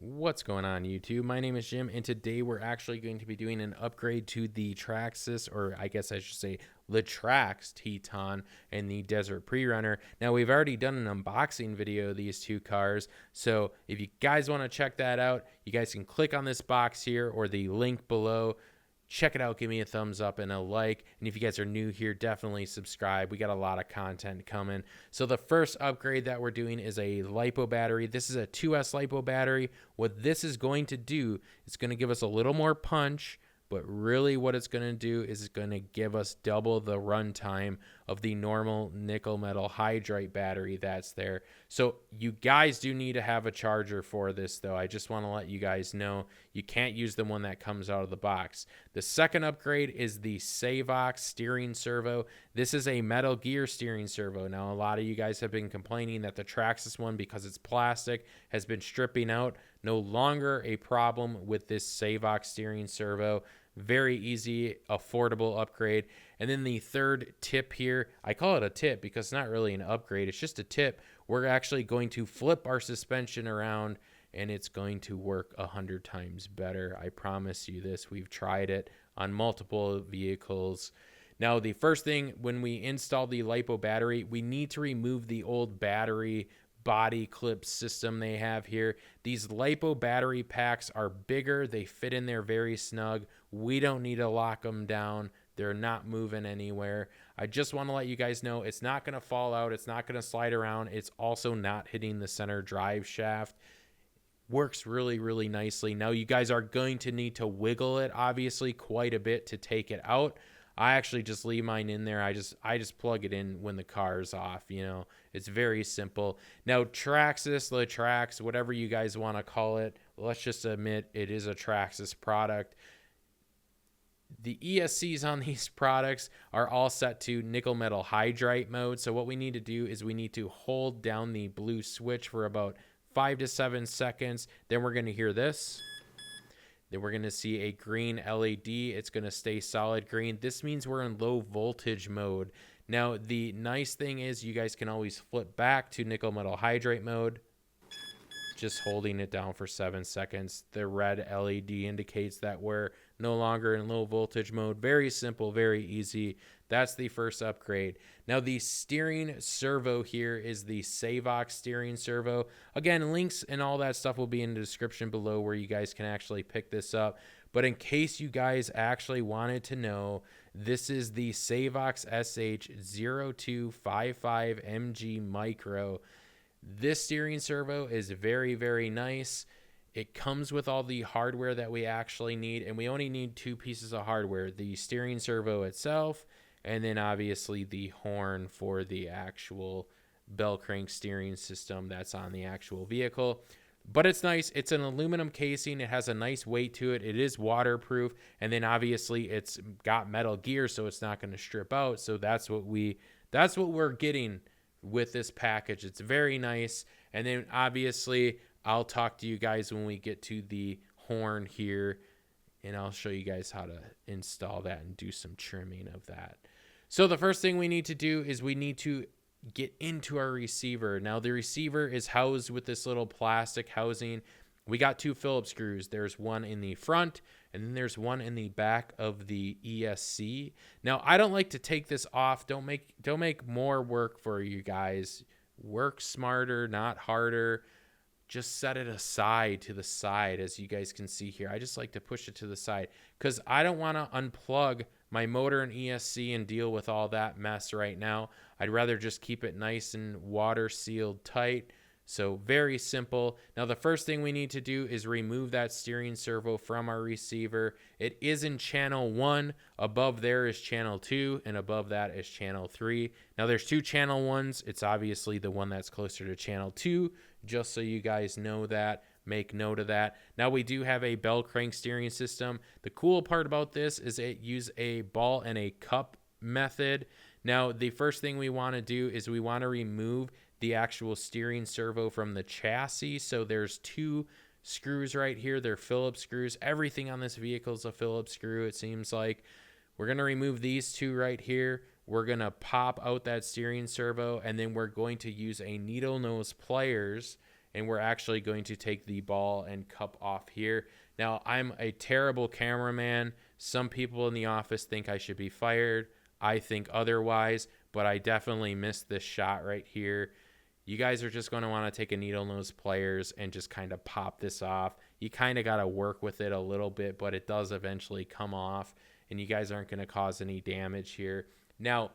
What's going on, YouTube? My name is Jim, and today we're actually going to be doing an upgrade to the Traxxas, or I guess I should say Latrax Teton and the Desert PreRunner. Now, we've already done an unboxing video of these two cars, so if you guys want to check that out, you guys can click on this box here or the link below. Check it out, give me a thumbs up and a like, and if you guys are new here, definitely subscribe. We got a lot of content coming. So the first upgrade that we're doing is a LiPo battery. This is a 2S LiPo battery. What this is going to do, it's going to give us a little more punch, but really what it's going to do is it's going to give us double the runtime of the normal nickel metal hydride battery that's there. So you guys do need to have a charger for this, though. I just want to let you guys know you can't use the one that comes out of the box. The second upgrade is the SAVOX steering servo. This is a Metal Gear steering servo. Now, a lot of you guys have been complaining that the Traxxas one, because it's plastic, has been stripping out. No longer a problem with this SAVOX steering servo. Very easy, affordable upgrade. And then the third tip here, I call it a tip because it's not really an upgrade. It's just a tip. We're actually going to flip our suspension around and it's going to work 100 times better. I promise you this. We've tried it on multiple vehicles. Now, the first thing, when we install the LiPo battery, we need to remove the old battery body clip system they have here. These LiPo battery packs are bigger. They fit in there very snug. We don't need to lock them down. They're not moving anywhere. I just want to let you guys know it's not going to fall out. It's not going to slide around. It's also not hitting the center drive shaft. Works really, really nicely. Now, you guys are going to need to wiggle it, obviously, quite a bit to take it out. I actually just leave mine in there. I just plug it in when the car's off, you know. It's very simple. Now, Traxxas, Latrax, whatever you guys want to call it, let's just admit it is a Traxxas product. The ESCs on these products are all set to nickel metal hydride mode. So what we need to do is we need to hold down the blue switch for about 5 to 7 seconds. Then we're going to hear this. Then we're going to see a green LED. It's going to stay solid green. This means we're in low voltage mode. Now, the nice thing is you guys can always flip back to nickel metal hydride mode. Just holding it down for 7 seconds. The red LED indicates that we're no longer in low voltage mode. Very simple, very easy. That's the first upgrade. Now, the steering servo here is the SAVOX steering servo. Again, links and all that stuff will be in the description below where you guys can actually pick this up. But in case you guys actually wanted to know, this is the SAVOX SH0255MG Micro. This steering servo is very, very nice. It comes with all the hardware that we actually need, and we only need 2 pieces of hardware, the steering servo itself, and then obviously the horn for the actual bell crank steering system that's on the actual vehicle. But it's nice. It's an aluminum casing. It has a nice weight to it. It is waterproof, and then obviously it's got Metal Gear, so it's not going to strip out. So that's what we're getting with this package. It's very nice. And then obviously I'll talk to you guys when we get to the horn here, and I'll show you guys how to install that and do some trimming of that. So the first thing we need to do is we need to get into our receiver. Now, the receiver is housed with this little plastic housing. We got 2 Phillips screws. There's one in the front, and then there's one in the back of the ESC. Now, I don't like to take this off. Don't make more work for you guys. Work smarter, not harder. Just set it aside to the side, as you guys can see here. I just like to push it to the side because I don't want to unplug my motor and ESC and deal with all that mess right now. I'd rather just keep it nice and water sealed tight. So very simple. Now, the first thing we need to do is remove that steering servo from our receiver. It is in channel 1. Above there is channel 2, and above that is channel 3. Now, there's 2 channel 1s. It's obviously the one that's closer to channel 2, just so you guys know that. Make note of that. Now, we do have a bell crank steering system. The cool part about this is it uses a ball and a cup method. Now, the first thing we want to do is we want to remove the actual steering servo from the chassis. So there's 2 screws right here. They're Phillips screws. Everything on this vehicle is a Phillips screw, it seems like. We're going to remove these 2 right here. We're going to pop out that steering servo, and then we're going to use a needle nose pliers and we're actually going to take the ball and cup off here. Now, I'm a terrible cameraman. Some people in the office think I should be fired. I think otherwise, but I definitely missed this shot right here. You guys are just going to want to take a needle nose pliers and just kind of pop this off. You kind of got to work with it a little bit, but it does eventually come off, and you guys aren't going to cause any damage here. Now,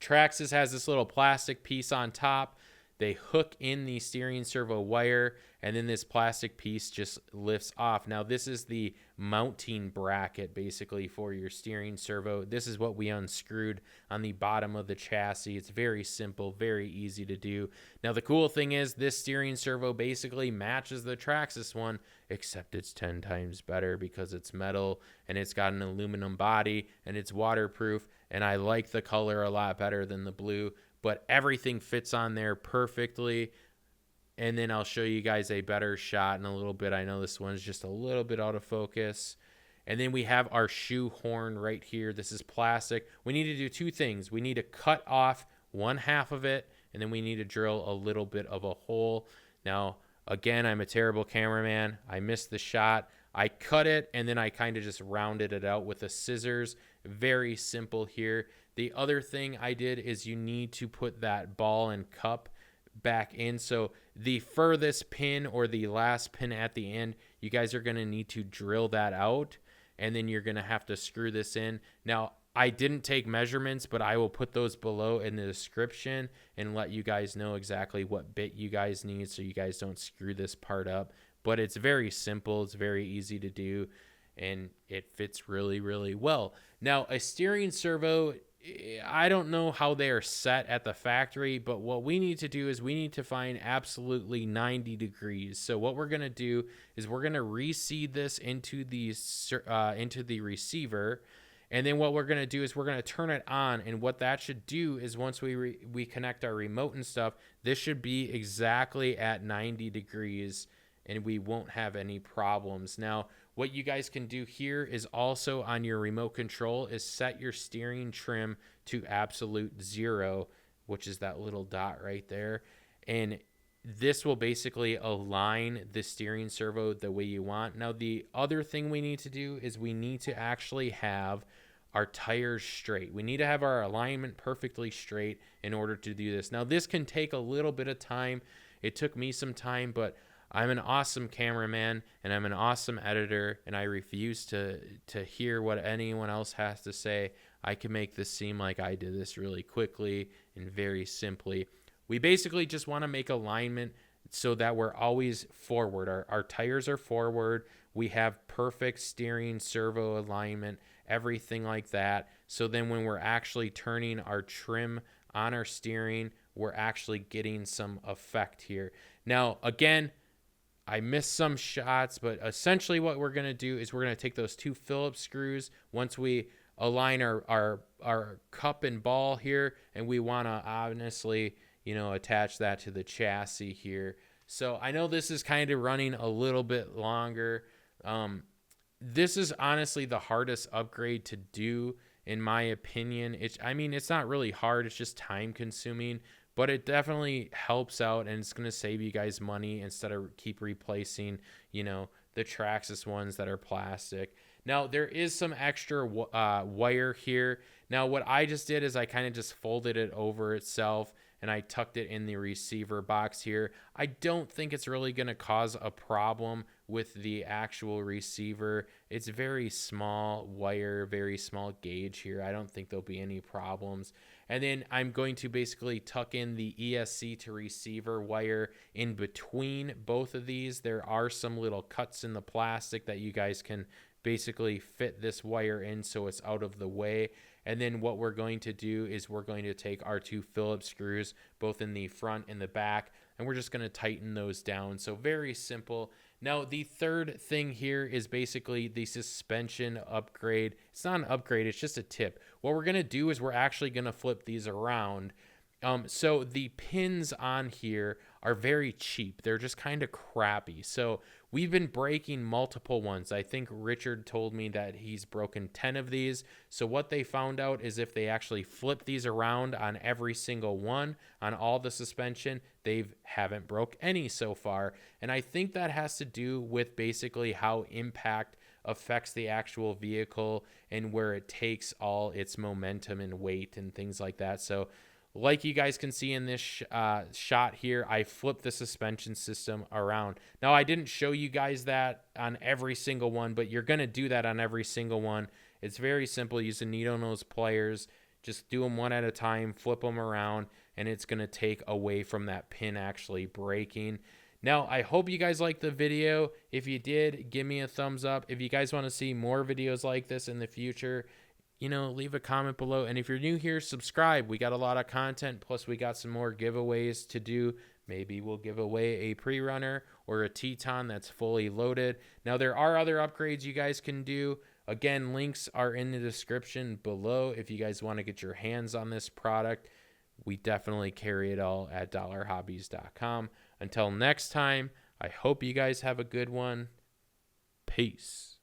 Traxxas has this little plastic piece on top. They hook in the steering servo wire, and then this plastic piece just lifts off. Now, this is the mounting bracket, basically, for your steering servo. This is what we unscrewed on the bottom of the chassis. It's very simple, very easy to do. Now, the cool thing is this steering servo basically matches the Traxxas one, except it's 10 times better because it's metal, and it's got an aluminum body, and it's waterproof, and I like the color a lot better than the blue. But everything fits on there perfectly. And then I'll show you guys a better shot in a little bit. I know this one's just a little bit out of focus. And then we have our shoe horn right here. This is plastic. We need to do two things. We need to cut off one half of it, and then we need to drill a little bit of a hole. Now, again, I'm a terrible cameraman. I missed the shot. I cut it, and then I kind of just rounded it out with the scissors. Very simple here. The other thing I did is you need to put that ball and cup back in. So the furthest pin or the last pin at the end, you guys are going to need to drill that out, and then you're going to have to screw this in. Now, I didn't take measurements, but I will put those below in the description and let you guys know exactly what bit you guys need so you guys don't screw this part up. But it's very simple. It's very easy to do, and it fits really, really well. Now, a steering servo, I don't know how they are set at the factory, but what we need to do is we need to find absolutely 90 degrees. So what we're going to do is we're going to reseed this into the receiver. And then what we're going to do is we're going to turn it on. And what that should do is once we connect our remote and stuff, this should be exactly at 90 degrees, and we won't have any problems. Now, what you guys can do here is also on your remote control is set your steering trim to absolute 0, which is that little dot right there. And this will basically align the steering servo the way you want. Now, the other thing we need to do is we need to actually have our tires straight. We need to have our alignment perfectly straight in order to do this. Now, this can take a little bit of time. It took me some time, but I'm an awesome cameraman and I'm an awesome editor, and I refuse to hear what anyone else has to say. I can make this seem like I did this really quickly and very simply. We basically just want to make alignment so that we're always forward. Our tires are forward. We have perfect steering servo alignment, everything like that. So then when we're actually turning our trim on our steering, we're actually getting some effect here. Now, again, I missed some shots, but essentially what we're going to do is we're going to take those two Phillips screws once we align our cup and ball here, and we want to honestly, attach that to the chassis here. So I know this is kind of running a little bit longer. This is honestly the hardest upgrade to do, in my opinion. It's not really hard. It's just time consuming. But it definitely helps out, and it's going to save you guys money instead of keep replacing, the Traxxas ones that are plastic. Now, there is some extra wire here. Now, what I just did is I kind of just folded it over itself, and I tucked it in the receiver box here. I don't think it's really going to cause a problem with the actual receiver. It's very small wire, very small gauge here. I don't think there'll be any problems. And then I'm going to basically tuck in the ESC to receiver wire in between both of these. There are some little cuts in the plastic that you guys can basically fit this wire in so it's out of the way. And then what we're going to do is we're going to take our two Phillips screws, both in the front and the back, and we're just going to tighten those down. So very simple. Now, the third thing here is basically the suspension upgrade. It's not an upgrade, it's just a tip. What we're going to do is we're actually going to flip these around. So the pins on here are very cheap. They're just kind of crappy. So we've been breaking multiple ones. I think Richard told me that he's broken 10 of these. So what they found out is if they actually flip these around on every single one, on all the suspension, they haven't broke any so far. And I think that has to do with basically how impact affects the actual vehicle and where it takes all its momentum and weight and things like that. So like you guys can see in this shot here, I flipped the suspension system around. Now, I didn't show you guys that on every single one, but you're going to do that on every single one. It's very simple. Use the needle nose pliers. Just do them one at a time, flip them around, and it's going to take away from that pin actually breaking. Now, I hope you guys liked the video. If you did, give me a thumbs up. If you guys want to see more videos like this in the future, leave a comment below. And if you're new here, subscribe. We got a lot of content, plus we got some more giveaways to do. Maybe we'll give away a PreRunner or a Teton that's fully loaded. Now, there are other upgrades you guys can do. Again, links are in the description below if you guys want to get your hands on this product. We definitely carry it all at dollarhobbies.com. Until next time, I hope you guys have a good one. Peace.